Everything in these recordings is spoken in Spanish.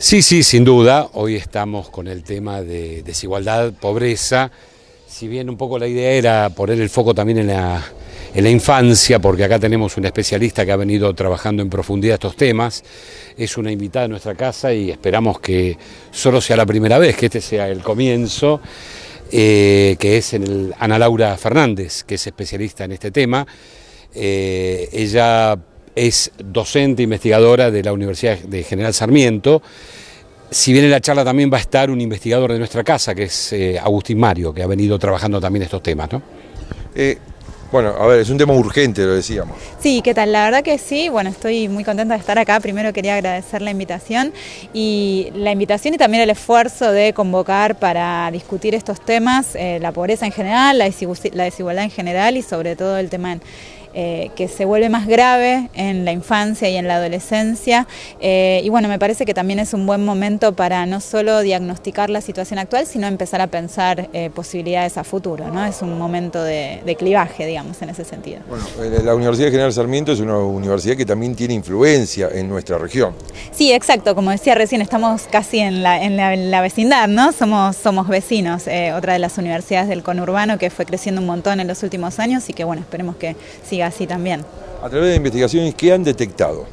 Sí, sí, sin duda. Hoy estamos con el tema de desigualdad, pobreza. Si bien un poco la idea era poner el foco también en la infancia, porque acá tenemos un especialista que ha venido trabajando en profundidad estos temas. Es una invitada en nuestra casa y esperamos que solo sea la primera vez, que este sea el comienzo, que es Ana Laura Fernández, que es especialista en este tema. Ella es docente investigadora de la Universidad de General Sarmiento. Si bien en la charla también va a estar un investigador de nuestra casa, que es Agustín Mario, que ha venido trabajando también estos temas, ¿no? Bueno, a ver, es un tema urgente, lo decíamos. Sí, ¿qué tal? La verdad que sí, bueno, estoy muy contenta de estar acá. Primero quería agradecer la invitación y también el esfuerzo de convocar para discutir estos temas, la pobreza en general, la desigualdad en general y sobre todo el tema que se vuelve más grave en la infancia y en la adolescencia. Y bueno, me parece que también es un buen momento para no solo diagnosticar la situación actual, sino empezar a pensar posibilidades a futuro, ¿no? Es un momento de clivaje, digamos, en ese sentido. Bueno, la Universidad de General Sarmiento es una universidad que también tiene influencia en nuestra región. Sí, exacto, como decía recién, estamos casi en la vecindad, ¿no? Somos vecinos, otra de las universidades del conurbano que fue creciendo un montón en los últimos años y que bueno, esperemos que siga así también. A través de investigaciones, ¿qué han detectado?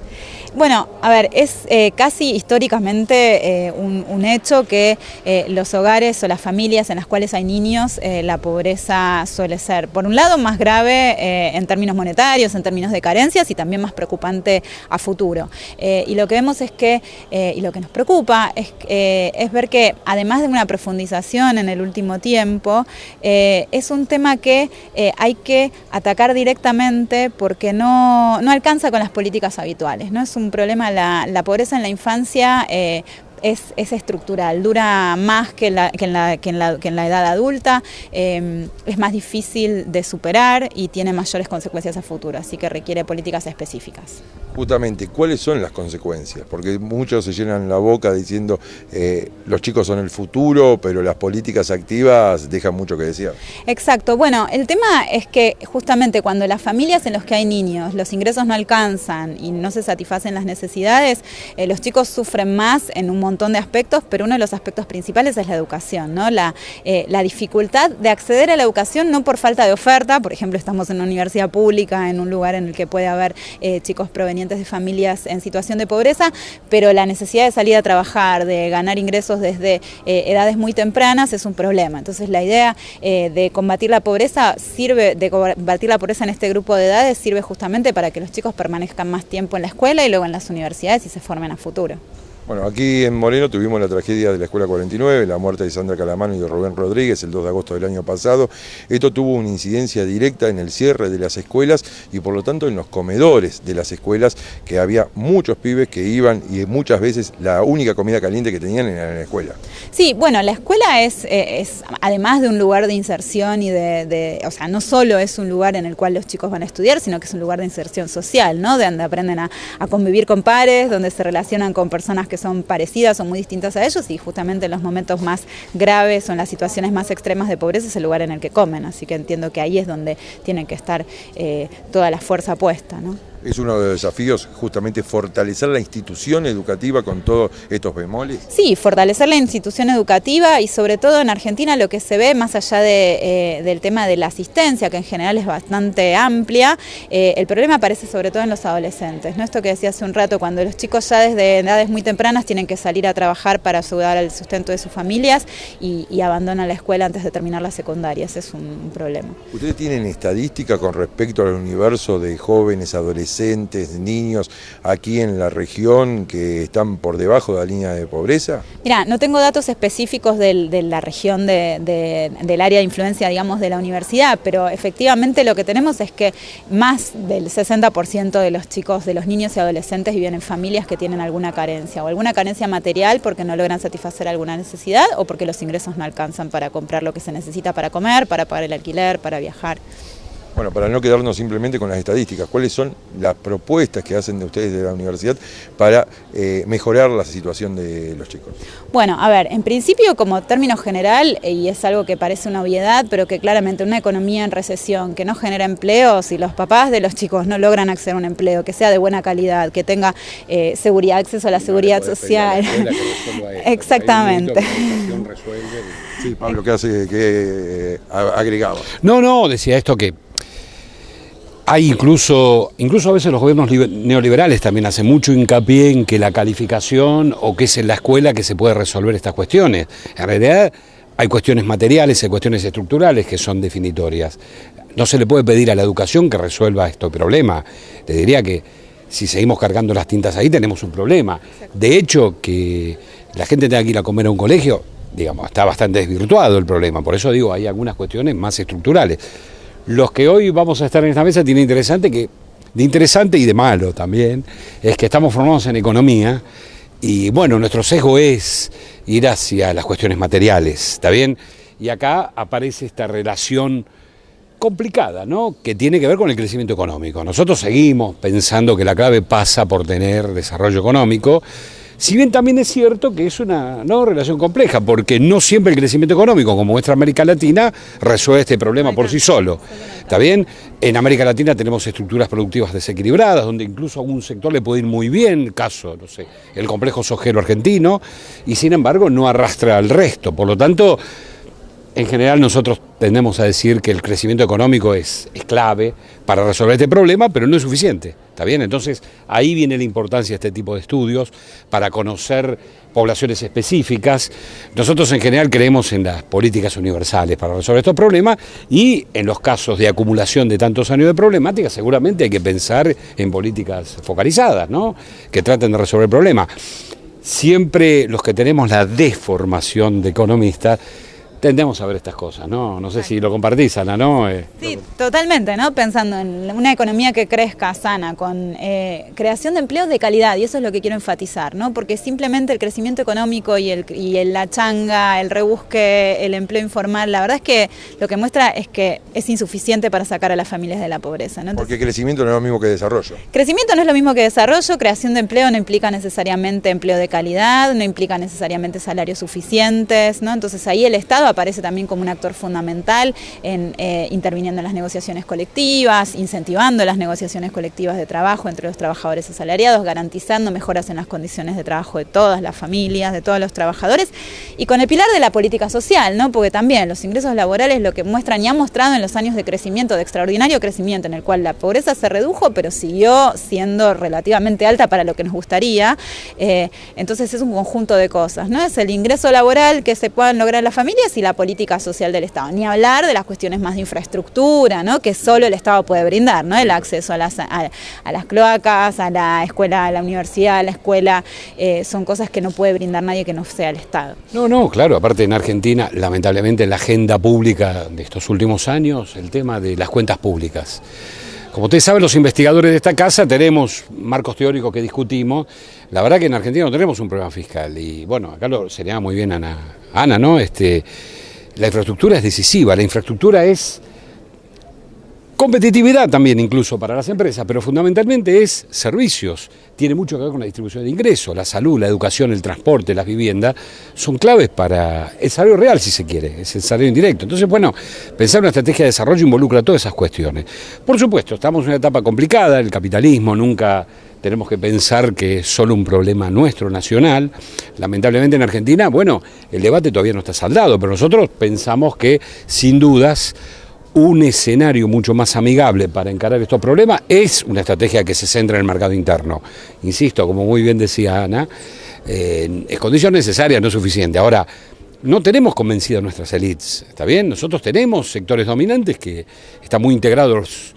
Bueno, a ver, es casi históricamente un hecho que los hogares o las familias en las cuales hay niños, la pobreza suele ser, por un lado, más grave en términos monetarios, en términos de carencias y también más preocupante a futuro. Y lo que vemos es que, y lo que nos preocupa es ver que además de una profundización en el último tiempo, es un tema que hay que atacar directamente porque no alcanza con las políticas habituales, ¿no? Es un problema, la pobreza en la infancia es estructural, dura más que en la edad adulta, es más difícil de superar y tiene mayores consecuencias a futuro, así que requiere políticas específicas. Justamente, ¿cuáles son las consecuencias? Porque muchos se llenan la boca diciendo los chicos son el futuro, pero las políticas activas dejan mucho que desear. Exacto, bueno, el tema es que justamente cuando las familias en las que hay niños, los ingresos no alcanzan y no se satisfacen las necesidades, los chicos sufren más en un montón de aspectos, pero uno de los aspectos principales es la educación, ¿no? La dificultad de acceder a la educación no por falta de oferta, por ejemplo, estamos en una universidad pública, en un lugar en el que puede haber chicos provenientes de familias en situación de pobreza, pero la necesidad de salir a trabajar, de ganar ingresos desde edades muy tempranas es un problema. Entonces la idea de combatir la pobreza en este grupo de edades sirve justamente para que los chicos permanezcan más tiempo en la escuela y luego en las universidades y se formen a futuro. Bueno, aquí en Moreno tuvimos la tragedia de la Escuela 49, la muerte de Sandra Calamano y de Rubén Rodríguez el 2 de agosto del año pasado. Esto tuvo una incidencia directa en el cierre de las escuelas y por lo tanto en los comedores de las escuelas, que había muchos pibes que iban y muchas veces la única comida caliente que tenían era en la escuela. Sí, bueno, la escuela es además de un lugar de inserción y o sea, no solo es un lugar en el cual los chicos van a estudiar, sino que es un lugar de inserción social, ¿no? De donde aprenden a convivir con pares, donde se relacionan con personas que son parecidas o muy distintas a ellos y justamente en los momentos más graves o en las situaciones más extremas de pobreza es el lugar en el que comen, así que entiendo que ahí es donde tienen que estar toda la fuerza puesta, ¿no? ¿Es uno de los desafíos justamente fortalecer la institución educativa con todos estos bemoles? Sí, fortalecer la institución educativa y sobre todo en Argentina lo que se ve más allá del tema de la asistencia, que en general es bastante amplia, el problema aparece sobre todo en los adolescentes, ¿no? Esto que decía hace un rato, cuando los chicos ya desde edades muy tempranas tienen que salir a trabajar para ayudar al sustento de sus familias y abandonan la escuela antes de terminar la secundaria, ese es un problema. ¿Ustedes tienen estadística con respecto al universo de jóvenes, adolescentes, niños aquí en la región que están por debajo de la línea de pobreza? Mira, no tengo datos específicos de la región del área de influencia, digamos, de la universidad, pero efectivamente lo que tenemos es que más del 60% de los chicos, de los niños y adolescentes viven en familias que tienen alguna carencia o alguna carencia material porque no logran satisfacer alguna necesidad o porque los ingresos no alcanzan para comprar lo que se necesita para comer, para pagar el alquiler, para viajar. Bueno, para no quedarnos simplemente con las estadísticas, ¿cuáles son las propuestas que hacen de ustedes de la universidad para mejorar la situación de los chicos? Bueno, a ver, en principio como término general, y es algo que parece una obviedad, pero que claramente una economía en recesión que no genera empleos y los papás de los chicos no logran acceder a un empleo que sea de buena calidad, que tenga seguridad, acceso a la seguridad social. Exactamente. Sí, Pablo, ¿qué hace? ¿Qué agregaba? No, decía esto que hay incluso a veces los gobiernos neoliberales también hacen mucho hincapié en que la calificación o que es en la escuela que se puede resolver estas cuestiones. En realidad hay cuestiones materiales, hay cuestiones estructurales que son definitorias. No se le puede pedir a la educación que resuelva este problema. Le diría que si seguimos cargando las tintas ahí tenemos un problema. De hecho, que la gente tenga que ir a comer a un colegio, digamos, está bastante desvirtuado el problema. Por eso digo, hay algunas cuestiones más estructurales. Los que hoy vamos a estar en esta mesa tiene de interesante y de malo también, es que estamos formados en economía y bueno, nuestro sesgo es ir hacia las cuestiones materiales, ¿está bien? Y acá aparece esta relación complicada, ¿no? Que tiene que ver con el crecimiento económico. Nosotros seguimos pensando que la clave pasa por tener desarrollo económico, si bien también es cierto que es una relación compleja, porque no siempre el crecimiento económico, como muestra América Latina, resuelve este problema por sí solo. ¿Está bien? En América Latina tenemos estructuras productivas desequilibradas, donde incluso a un sector le puede ir muy bien, caso, no sé, el complejo sojero argentino, y sin embargo no arrastra al resto. Por lo tanto, en general nosotros tendemos a decir que el crecimiento económico es clave para resolver este problema, pero no es suficiente, ¿está bien? Entonces ahí viene la importancia de este tipo de estudios para conocer poblaciones específicas. Nosotros en general creemos en las políticas universales para resolver estos problemas y en los casos de acumulación de tantos años de problemática seguramente hay que pensar en políticas focalizadas, ¿no? Que traten de resolver el problema. Siempre los que tenemos la deformación de economistas tendemos a ver estas cosas, ¿no? No sé si lo compartís, Ana, ¿no? Sí, totalmente, ¿no? Pensando en una economía que crezca sana, con creación de empleos de calidad, y eso es lo que quiero enfatizar, ¿no? Porque simplemente el crecimiento económico y la changa, el rebusque, el empleo informal, la verdad es que lo que muestra es que es insuficiente para sacar a las familias de la pobreza, ¿no? Entonces, porque crecimiento no es lo mismo que desarrollo. Crecimiento no es lo mismo que desarrollo, creación de empleo no implica necesariamente empleo de calidad, no implica necesariamente salarios suficientes, ¿no? Entonces ahí el Estado aparece también como un actor fundamental en interviniendo en las negociaciones colectivas, incentivando las negociaciones colectivas de trabajo entre los trabajadores asalariados, garantizando mejoras en las condiciones de trabajo de todas las familias, de todos los trabajadores, y con el pilar de la política social, ¿no? Porque también los ingresos laborales lo que muestran y han mostrado en los años de crecimiento, de extraordinario crecimiento, en el cual la pobreza se redujo, pero siguió siendo relativamente alta para lo que nos gustaría. Entonces es un conjunto de cosas, ¿no? Es el ingreso laboral que se puedan lograr las familias y la política social del Estado. Ni hablar de las cuestiones más de infraestructura, ¿no? Que solo el Estado puede brindar, ¿no? El acceso a las cloacas, a la escuela, a la universidad, a la escuela, son cosas que no puede brindar nadie que no sea el Estado. No, claro, aparte en Argentina, lamentablemente en la agenda pública de estos últimos años, el tema de las cuentas públicas. Como ustedes saben, los investigadores de esta casa tenemos marcos teóricos que discutimos. La verdad que en Argentina no tenemos un problema fiscal y bueno, acá lo sería muy bien Ana, ¿no? La infraestructura es decisiva, la infraestructura es competitividad también incluso para las empresas, pero fundamentalmente es servicios. Tiene mucho que ver con la distribución de ingresos, la salud, la educación, el transporte, las viviendas, son claves para el salario real, si se quiere, es el salario indirecto. Entonces, bueno, pensar una estrategia de desarrollo involucra todas esas cuestiones. Por supuesto, estamos en una etapa complicada, el capitalismo, nunca tenemos que pensar que es solo un problema nuestro, nacional. Lamentablemente en Argentina, bueno, el debate todavía no está saldado, pero nosotros pensamos que, sin dudas, un escenario mucho más amigable para encarar estos problemas es una estrategia que se centra en el mercado interno. Insisto, como muy bien decía Ana, es condición necesaria, no es suficiente. Ahora, no tenemos convencidas nuestras élites, ¿está bien? Nosotros tenemos sectores dominantes que están muy integrados,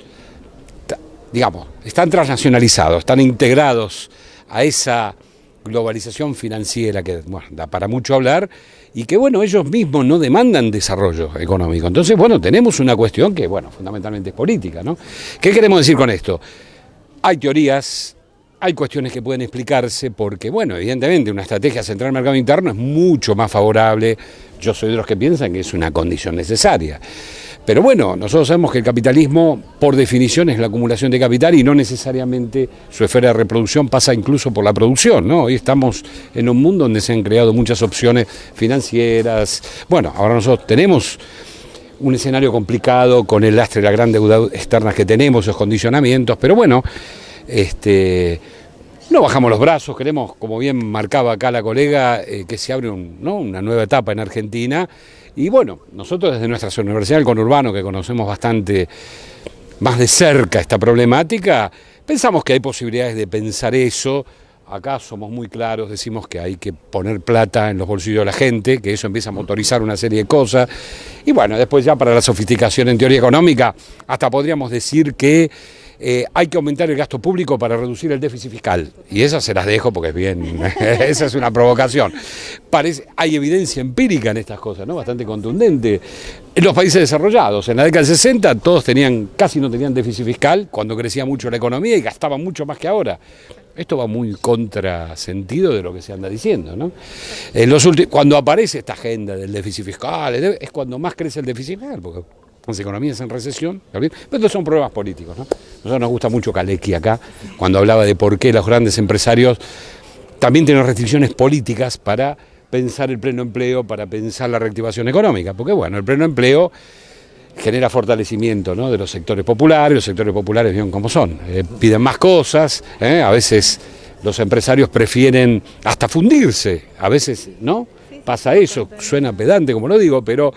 digamos, están transnacionalizados, están integrados a esa globalización financiera que bueno, da para mucho hablar y que bueno, ellos mismos no demandan desarrollo económico. Entonces, bueno, tenemos una cuestión que, bueno, fundamentalmente es política, ¿no? ¿Qué queremos decir con esto? Hay teorías, hay cuestiones que pueden explicarse porque, bueno, evidentemente una estrategia central en el mercado interno es mucho más favorable. Yo soy de los que piensan que es una condición necesaria. Pero bueno, nosotros sabemos que el capitalismo, por definición, es la acumulación de capital y no necesariamente su esfera de reproducción pasa incluso por la producción, ¿no? Hoy estamos en un mundo donde se han creado muchas opciones financieras. Bueno, ahora nosotros tenemos un escenario complicado con el lastre de la gran deuda externa que tenemos, esos condicionamientos, pero bueno, no bajamos los brazos, queremos, como bien marcaba acá la colega, que se abre una nueva etapa en Argentina. Y bueno, nosotros desde nuestra Universidad del Conurbano, que conocemos bastante más de cerca esta problemática, pensamos que hay posibilidades de pensar eso. Acá somos muy claros, decimos que hay que poner plata en los bolsillos de la gente, que eso empieza a motorizar una serie de cosas. Y bueno, después ya para la sofisticación en teoría económica, hasta podríamos decir que hay que aumentar el gasto público para reducir el déficit fiscal. Y esas se las dejo porque es bien, esa es una provocación. Hay evidencia empírica en estas cosas, ¿no? Bastante contundente. En los países desarrollados, en la década del 60, todos casi no tenían déficit fiscal, cuando crecía mucho la economía y gastaban mucho más que ahora. Esto va muy contrasentido de lo que se anda diciendo, ¿no? Cuando aparece esta agenda del déficit fiscal, es cuando más crece el déficit fiscal, porque las economías en recesión, pero estos son problemas políticos, ¿no? A nosotros nos gusta mucho Kalecki acá, cuando hablaba de por qué los grandes empresarios también tienen restricciones políticas para pensar el pleno empleo, para pensar la reactivación económica, porque bueno, el pleno empleo genera fortalecimiento, ¿no?, de los sectores populares bien como son, piden más cosas, a veces los empresarios prefieren hasta fundirse, a veces, ¿no? Pasa eso, suena pedante como lo digo, pero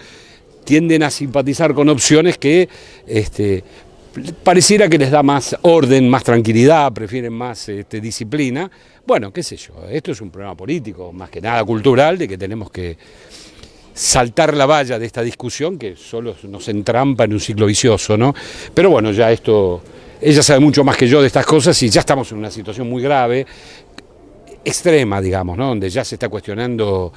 tienden a simpatizar con opciones que pareciera que les da más orden, más tranquilidad, prefieren más disciplina. Bueno, qué sé yo, esto es un problema político, más que nada cultural, de que tenemos que saltar la valla de esta discusión que solo nos entrampa en un ciclo vicioso, ¿no? Pero bueno, ya ella sabe mucho más que yo de estas cosas y ya estamos en una situación muy grave, extrema, digamos, ¿no?, donde ya se está cuestionando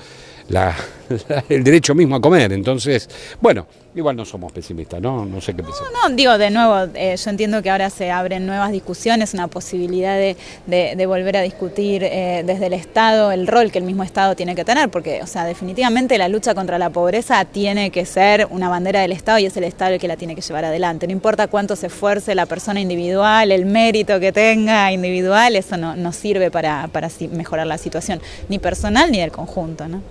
el derecho mismo a comer. Entonces, bueno, igual no somos pesimistas, ¿no? No sé qué pensar. No, digo, de nuevo, yo entiendo que ahora se abren nuevas discusiones, una posibilidad de volver a discutir desde el Estado, el rol que el mismo Estado tiene que tener, porque, o sea, definitivamente la lucha contra la pobreza tiene que ser una bandera del Estado y es el Estado el que la tiene que llevar adelante. No importa cuánto se esfuerce la persona individual, el mérito que tenga individual, eso no sirve para mejorar la situación, ni personal ni del conjunto, ¿no?